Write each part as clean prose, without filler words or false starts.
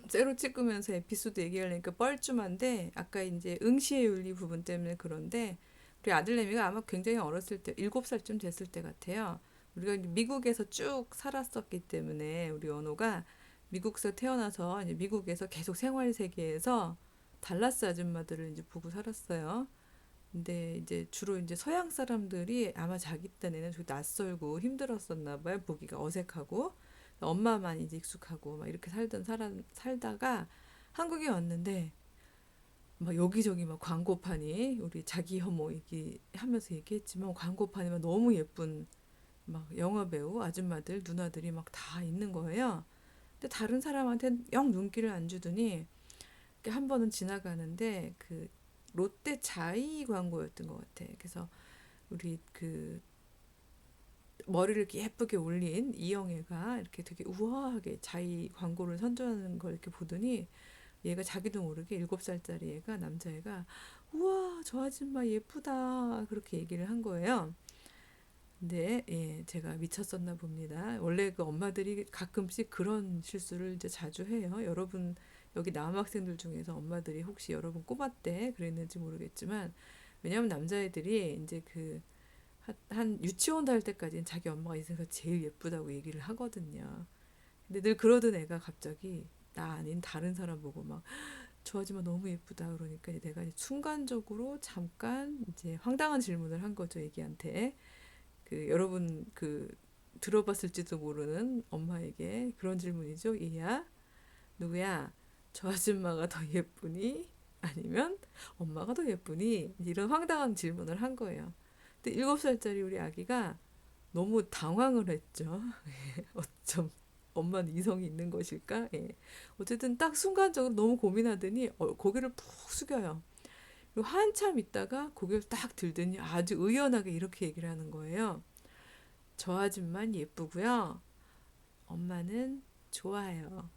쇠로 찍으면서 에피소드 얘기하려니까 뻘쭘한데 아까 이제 응시의 윤리 부분 때문에 그런데 우리 아들내미가 아마 굉장히 어렸을 때 7살쯤 됐을 때 같아요. 우리가 이제 미국에서 쭉 살았었기 때문에 우리 연호가 미국에서 태어나서 이제 미국에서 계속 생활 세계에서 달라스 아줌마들을 이제 보고 살았어요. 근데 이제 주로 이제 서양 사람들이 아마 자기 딴에는 좀 낯설고 힘들었었나 봐요. 보기가 어색하고 엄마만 이제 익숙하고 막 이렇게 살다가 한국에 왔는데 막 여기저기 막 광고판이 우리 자기 혐오 얘기하면서 얘기했지만 광고판이 막 너무 예쁜 막 영화 배우 아줌마들 누나들이 막 다 있는 거예요. 근데 다른 사람한테는 영 눈길을 안 주더니 한 번은 지나가는데 그 롯데 자이 광고였던 것 같아. 그래서 우리 그 머리를 이렇게 예쁘게 올린 이영애가 이렇게 되게 우아하게 자이 광고를 선전하는 걸 이렇게 보더니 얘가 자기도 모르게 7살짜리 애가 남자애가 우와 저 아줌마 예쁘다 그렇게 얘기를 한 거예요. 근데 예, 제가 미쳤었나 봅니다. 원래 그 엄마들이 가끔씩 그런 실수를 이제 자주 해요. 여러분 여기 남학생들 중에서 엄마들이 혹시 여러분 꼬마 때 그랬는지 모르겠지만 왜냐면 남자애들이 이제 그 한 유치원 다닐 때까지는 자기 엄마가 이 세상에서 제일 예쁘다고 얘기를 하거든요. 근데 늘 그러던 애가 갑자기 나 아닌 다른 사람 보고 막 저 아줌마 너무 예쁘다 그러니까 내가 순간적으로 잠깐 이제 황당한 질문을 한 거죠 애기한테. 그 여러분 그 들어봤을지도 모르는 엄마에게 그런 질문이죠. 얘야 누구야 저 아줌마가 더 예쁘니 아니면 엄마가 더 예쁘니 이런 황당한 질문을 한 거예요. 근데 7살짜리 우리 아기가 너무 당황을 했죠. 어쩜 엄마는 이성이 있는 것일까? 예. 어쨌든 딱 순간적으로 너무 고민하더니 고개를 푹 숙여요. 그리고 한참 있다가 고개를 딱 들더니 아주 의연하게 이렇게 얘기를 하는 거예요. 저 아줌만 예쁘고요. 엄마는 좋아요.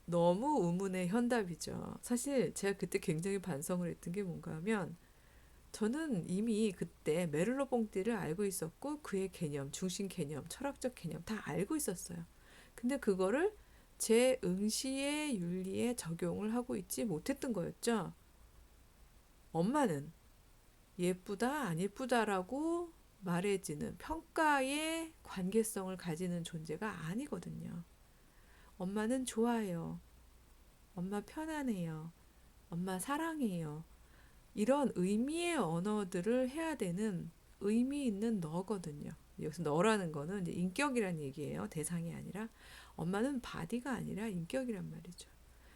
너무 우문의 현답이죠. 사실 제가 그때 굉장히 반성을 했던 게 뭔가 하면 저는 이미 그때 메를로 봉띠를 알고 있었고 그의 개념, 중심 개념, 철학적 개념 다 알고 있었어요. 근데 그거를 제 응시의 윤리에 적용을 하고 있지 못했던 거였죠. 엄마는 예쁘다, 안 예쁘다라고 말해지는 평가의 관계성을 가지는 존재가 아니거든요. 엄마는 좋아요. 엄마 편안해요. 엄마 사랑해요. 이런 의미의 언어들을 해야 되는 의미 있는 너거든요. 여기서 너라는 거는 이제 인격이란 얘기예요. 대상이 아니라. 엄마는 바디가 아니라 인격이란 말이죠.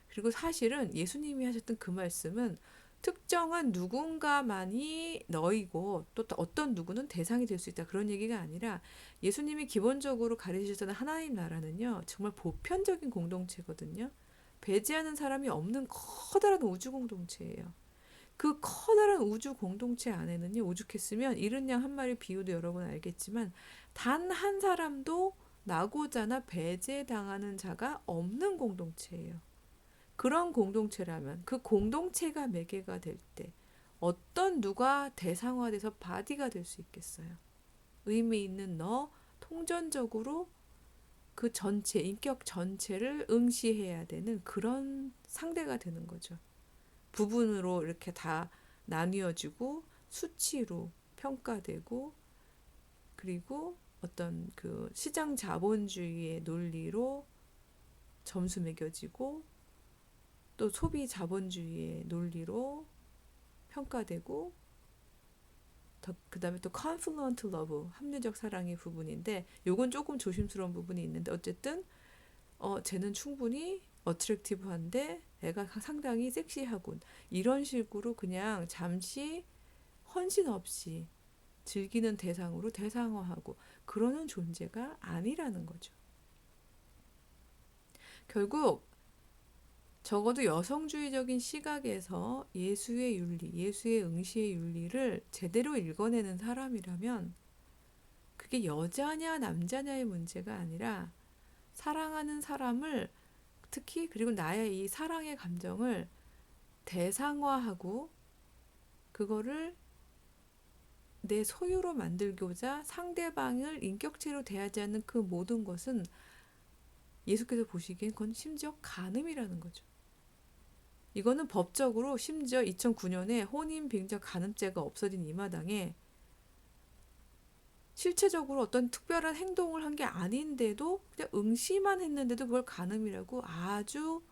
그리고 사실은 예수님이 하셨던 그 말씀은 특정한 누군가만이 너이고 또 어떤 누구는 대상이 될 수 있다. 그런 얘기가 아니라 예수님이 기본적으로 가르치셨던 하나님 나라는요. 정말 보편적인 공동체거든요. 배제하는 사람이 없는 커다란 우주 공동체예요. 그 커다란 우주 공동체 안에는요, 오죽했으면 이른 양 한 마리 비유도 여러 번 알겠지만 단 한 사람도 나고자나 배제당하는 자가 없는 공동체예요. 그런 공동체라면 그 공동체가 매개가 될 때 어떤 누가 대상화돼서 바디가 될 수 있겠어요? 의미 있는 너, 통전적으로 그 전체, 인격 전체를 응시해야 되는 그런 상대가 되는 거죠. 부분으로 이렇게 다 나뉘어지고 수치로 평가되고 그리고 어떤 그 시장 자본주의의 논리로 점수 매겨지고 또 소비 자본주의의 논리로 평가되고 그다음에 또 confluent love 합리적 사랑의 부분인데 요건 조금 조심스러운 부분이 있는데 어쨌든 쟤는 충분히 어트랙티브한데 애가 상당히 섹시하군 이런 식으로 그냥 잠시 헌신 없이 즐기는 대상으로 대상화하고 그러는 존재가 아니라는 거죠. 결국 적어도 여성주의적인 시각에서 예수의 윤리, 예수의 응시의 윤리를 제대로 읽어내는 사람이라면 그게 여자냐 남자냐의 문제가 아니라 사랑하는 사람을 특히 그리고 나의 이 사랑의 감정을 대상화하고 그거를 내 소유로 만들고자 상대방을 인격체로 대하지 않는 그 모든 것은 예수께서 보시기엔 그건 심지어 간음이라는 거죠. 이거는 법적으로 심지어 2009년에 혼인빙자 간음죄가 없어진 이 마당에 실체적으로 어떤 특별한 행동을 한 게 아닌데도 그냥 응시만 했는데도 그걸 간음이라고 아주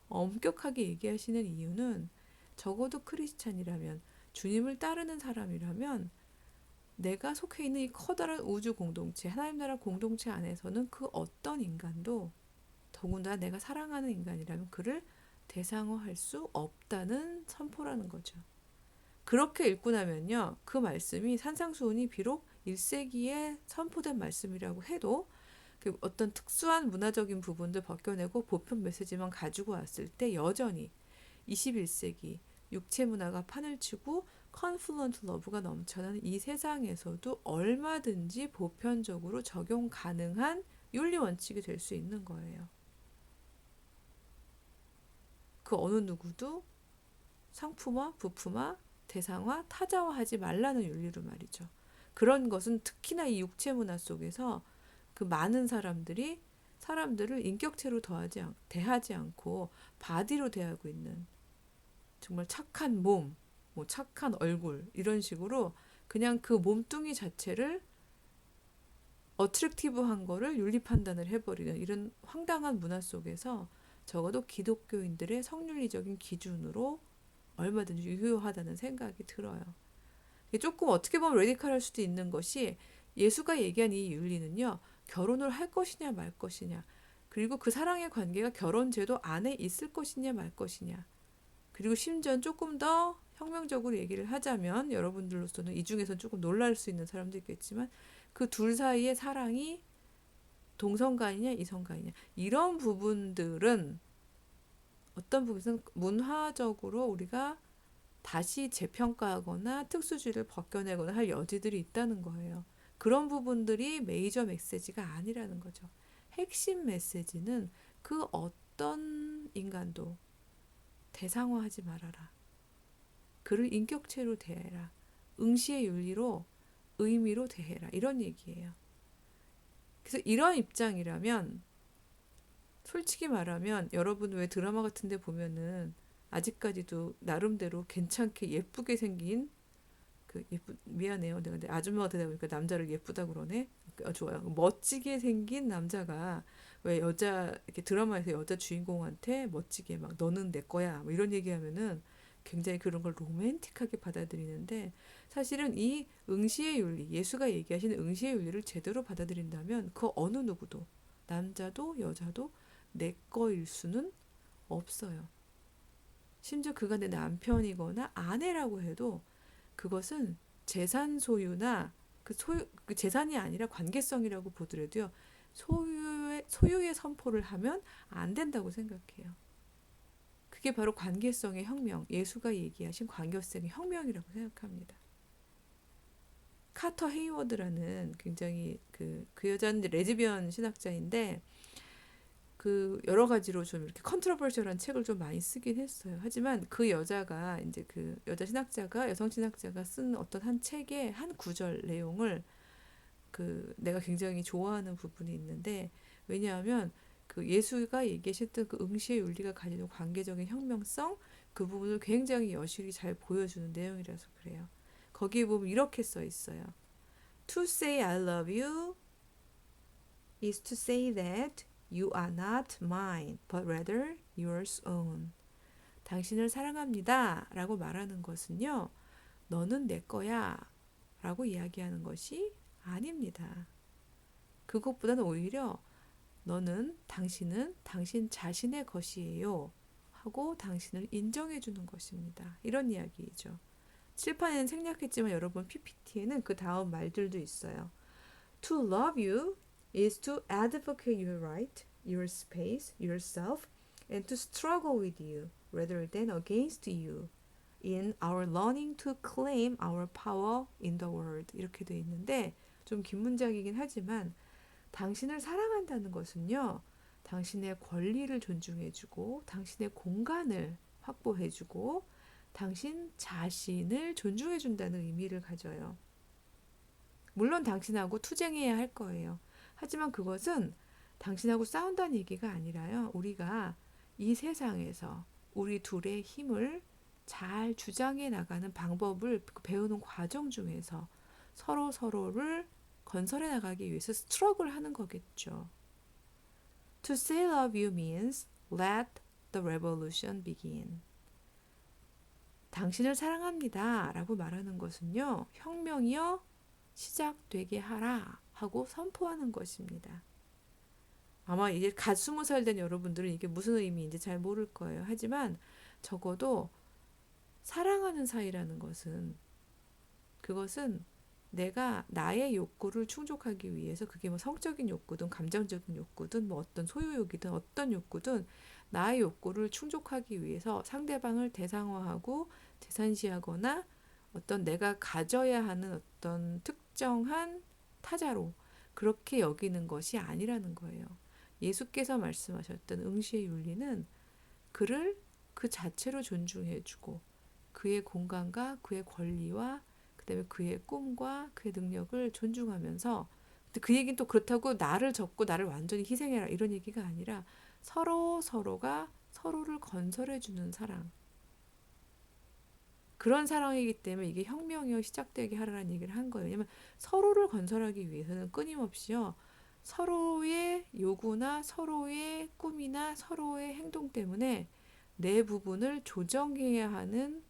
엄격하게 얘기하시는 이유는 적어도 크리스찬이라면 주님을 따르는 사람이라면 내가 속해 있는 이 커다란 우주 공동체, 하나님 나라 공동체 안에서는 그 어떤 인간도 더군다나 내가 사랑하는 인간이라면 그를 대상화할 수 없다는 선포라는 거죠. 그렇게 읽고 나면요. 그 말씀이 산상수훈이 비록 1세기에 선포된 말씀이라고 해도 그 어떤 특수한 문화적인 부분들 벗겨내고 보편 메시지만 가지고 왔을 때 여전히 21세기 육체 문화가 판을 치고 컨플루언트 러브가 넘쳐나는 이 세상에서도 얼마든지 보편적으로 적용 가능한 윤리 원칙이 될 수 있는 거예요. 그 어느 누구도 상품화, 부품화, 대상화, 타자화하지 말라는 윤리로 말이죠. 그런 것은 특히나 이 육체 문화 속에서 그 많은 사람들을 인격체로 대하지 않고 바디로 대하고 있는 정말 착한 몸, 뭐 착한 얼굴 이런 식으로 그냥 그 몸뚱이 자체를 어트랙티브한 거를 윤리 판단을 해버리는 이런 황당한 문화 속에서 적어도 기독교인들의 성윤리적인 기준으로 얼마든지 유효하다는 생각이 들어요. 조금 어떻게 보면 레디컬할 수도 있는 것이 예수가 얘기한 이 윤리는요. 결혼을 할 것이냐 말 것이냐 그리고 그 사랑의 관계가 결혼 제도 안에 있을 것이냐 말 것이냐 그리고 심지어 조금 더 혁명적으로 얘기를 하자면 여러분들로서는 이 중에서 조금 놀랄 수 있는 사람도 있겠지만 그 둘 사이의 사랑이 동성간이냐 이성간이냐 이런 부분들은 어떤 부분에서는 문화적으로 우리가 다시 재평가하거나 특수주의를 벗겨내거나 할 여지들이 있다는 거예요. 그런 부분들이 메이저 메시지가 아니라는 거죠. 핵심 메시지는 그 어떤 인간도 대상화하지 말아라. 그를 인격체로 대해라. 응시의 윤리로 의미로 대해라. 이런 얘기예요. 그래서 이런 입장이라면 솔직히 말하면 여러분 왜 드라마 같은 데 보면은 아직까지도 나름대로 괜찮게 예쁘게 생긴 미안해요. 내가 아줌마가 되다 보니까 남자를 예쁘다 그러네. 좋아요. 멋지게 생긴 남자가 왜 이렇게 드라마에서 여자 주인공한테 멋지게 막 너는 내 거야 뭐 이런 얘기하면은 굉장히 그런 걸 로맨틱하게 받아들이는데 사실은 이 응시의 윤리, 예수가 얘기하시는 응시의 윤리를 제대로 받아들인다면 그 어느 누구도 남자도 여자도 내 거일 수는 없어요. 심지어 그가 내 남편이거나 아내라고 해도 그것은 재산 소유나 그 재산이 아니라 관계성이라고 보더라도요. 소유의 선포를 하면 안 된다고 생각해요. 그게 바로 관계성의 혁명, 예수가 얘기하신 관계성의 혁명이라고 생각합니다. 카터 헤이워드라는 굉장히 그 여자는 레즈비언 신학자인데 그 여러 가지로 좀 이렇게 컨트로버셜한 책을 좀 많이 쓰긴 했어요. 하지만 그 여자가 이제 그 여성 신학자가 쓴 어떤 한 책의 한 구절 내용을 내가 굉장히 좋아하는 부분이 있는데 왜냐하면 그 예수가 얘기하셨던 그 응시의 윤리가 가지는 관계적인 혁명성 그 부분을 굉장히 여실히 잘 보여주는 내용이라서 그래요. 거기에 보면 이렇게 써 있어요. To say I love you is to say that You are not mine, but rather yours own. 당신을 사랑합니다. 라고 말하는 것은요. 너는 내 거야. 라고 이야기하는 것이 아닙니다. 그것보다는 오히려 당신은 당신 자신의 것이에요. 하고 당신을 인정해 주는 것입니다. 이런 이야기이죠. 칠판에는 생략했지만 여러분 PPT에는 그 다음 말들도 있어요. To love you is to advocate your right, your space, yourself, and to struggle with you rather than against you in our learning to claim our power in the world. 이렇게 돼 있는데 좀 긴 문장이긴 하지만 당신을 사랑한다는 것은요. 당신의 권리를 존중해주고 당신의 공간을 확보해주고 당신 자신을 존중해준다는 의미를 가져요. 물론 당신하고 투쟁해야 할 거예요. 하지만 그것은 당신하고 싸운다는 얘기가 아니라요. 우리가 이 세상에서 우리 둘의 힘을 잘 주장해 나가는 방법을 배우는 과정 중에서 서로 서로를 건설해 나가기 위해서 스트러글 하는 거겠죠. To say love you means let the revolution begin. 당신을 사랑합니다 라고 말하는 것은요, 혁명이요 시작되게 하라 하고 선포하는 것입니다. 아마 이제 갓 20살 된 여러분들은 이게 무슨 의미인지 잘 모를 거예요. 하지만 적어도 사랑하는 사이라는 것은, 그것은 내가 나의 욕구를 충족하기 위해서, 그게 뭐 성적인 욕구든 감정적인 욕구든 뭐 어떤 소유욕이든 어떤 욕구든 나의 욕구를 충족하기 위해서 상대방을 대상화하고 재산시하거나 어떤 내가 가져야 하는 어떤 특정한 타자로 그렇게 여기는 것이 아니라는 거예요. 예수께서 말씀하셨던 응시의 윤리는 그를 그 자체로 존중해주고 그의 공간과 그의 권리와 그다음에 그의 꿈과 그의 능력을 존중하면서, 근데 그 얘기는 또 그렇다고 나를 접고 나를 완전히 희생해라 이런 얘기가 아니라 서로 서로가 서로를 건설해주는 사랑, 그런 사랑이기 때문에 이게 혁명이요 시작되게 하라는 얘기를 한 거예요. 왜냐면 서로를 건설하기 위해서는 끊임없이요 서로의 요구나 서로의 꿈이나 서로의 행동 때문에 내 부분을 조정해야 하는,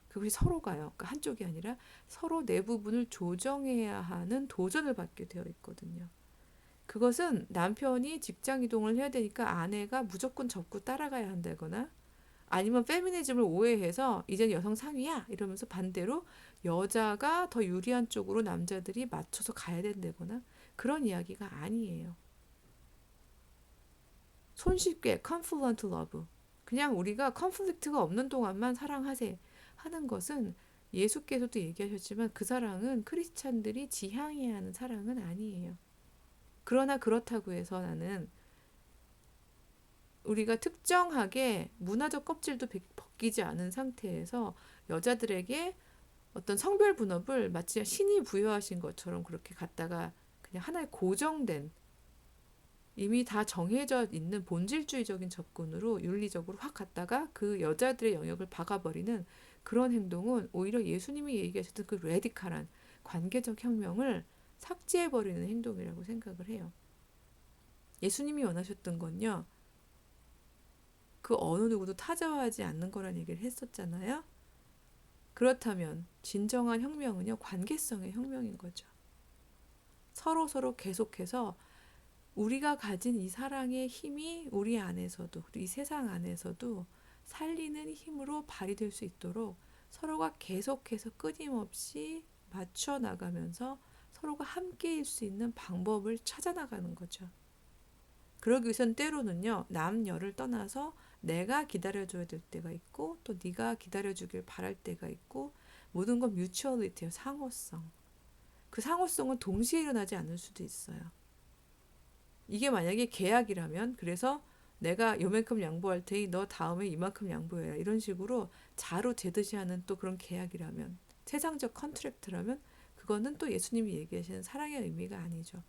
그것이 서로가요. 그러니까 한쪽이 아니라 서로 내 부분을 조정해야 하는 도전을 받게 되어 있거든요. 그것은 남편이 직장 이동을 해야 되니까 아내가 무조건 접고 따라가야 한다거나, 아니면 페미니즘을 오해해서 이제는 여성 상위야 이러면서 반대로 여자가 더 유리한 쪽으로 남자들이 맞춰서 가야 된다거나 그런 이야기가 아니에요. 손쉽게 confident love, 그냥 우리가 컨플릭트가 없는 동안만 사랑하세 하는 것은, 예수께서도 얘기하셨지만 그 사랑은 크리스찬들이 지향해야 하는 사랑은 아니에요. 그러나 그렇다고 해서 나는 우리가 특정하게 문화적 껍질도 벗기지 않은 상태에서 여자들에게 어떤 성별 분업을 마치 신이 부여하신 것처럼 그렇게 갖다가 그냥 하나의 고정된, 이미 다 정해져 있는 본질주의적인 접근으로 윤리적으로 확 갔다가 그 여자들의 영역을 박아버리는 그런 행동은 오히려 예수님이 얘기하셨던 그 레디칼한 관계적 혁명을 삭제해버리는 행동이라고 생각을 해요. 예수님이 원하셨던 건요, 그 어느 누구도 타자화하지 않는 거란 얘기를 했었잖아요. 그렇다면 진정한 혁명은요, 관계성의 혁명인 거죠. 서로 서로 계속해서 우리가 가진 이 사랑의 힘이 우리 안에서도, 그리고 이 세상 안에서도 살리는 힘으로 발휘될 수 있도록 서로가 계속해서 끊임없이 맞춰 나가면서 서로가 함께일 수 있는 방법을 찾아 나가는 거죠. 그러기 위해선 때로는요, 남녀를 떠나서 내가 기다려줘야 될 때가 있고 또 네가 기다려주길 바랄 때가 있고, 모든 건 뮤추얼리티예요. 상호성. 그 상호성은 동시에 일어나지 않을 수도 있어요. 이게 만약에 계약이라면, 그래서 내가 요만큼 양보할 테니 너 다음에 이만큼 양보해라 이런 식으로 자로 재듯이 하는 또 그런 계약이라면, 세상적 컨트랙트라면 그거는 또 예수님이 얘기하시는 사랑의 의미가 아니죠.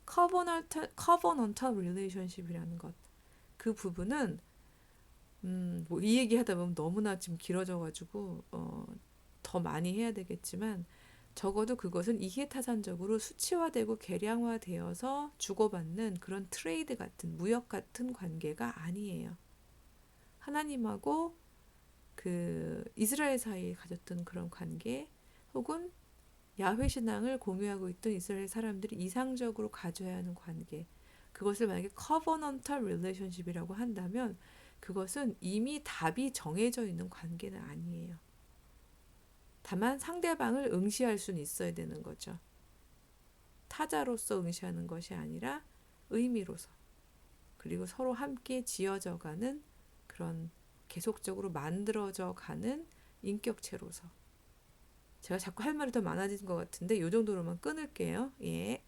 커버넌탈 릴레이션십이라는 것, 그 부분은 뭐 이 얘기 하다 보면 너무나 지금 길어져가지고 더 많이 해야 되겠지만, 적어도 그것은 이해타산적으로 수치화되고 계량화되어서 주고받는 그런 트레이드 같은, 무역 같은 관계가 아니에요. 하나님하고 그 이스라엘 사이에 가졌던 그런 관계, 혹은 야훼 신앙을 공유하고 있던 이스라엘 사람들이 이상적으로 가져야 하는 관계, 그것을 만약에 커버넌탈 릴레이션십이라고 한다면 그것은 이미 답이 정해져 있는 관계는 아니에요. 다만 상대방을 응시할 수는 있어야 되는 거죠. 타자로서 응시하는 것이 아니라 의미로서, 그리고 서로 함께 지어져가는 그런 계속적으로 만들어져 가는 인격체로서. 제가 자꾸 할 말이 더 많아진 것 같은데 이 정도로만 끊을게요. 예.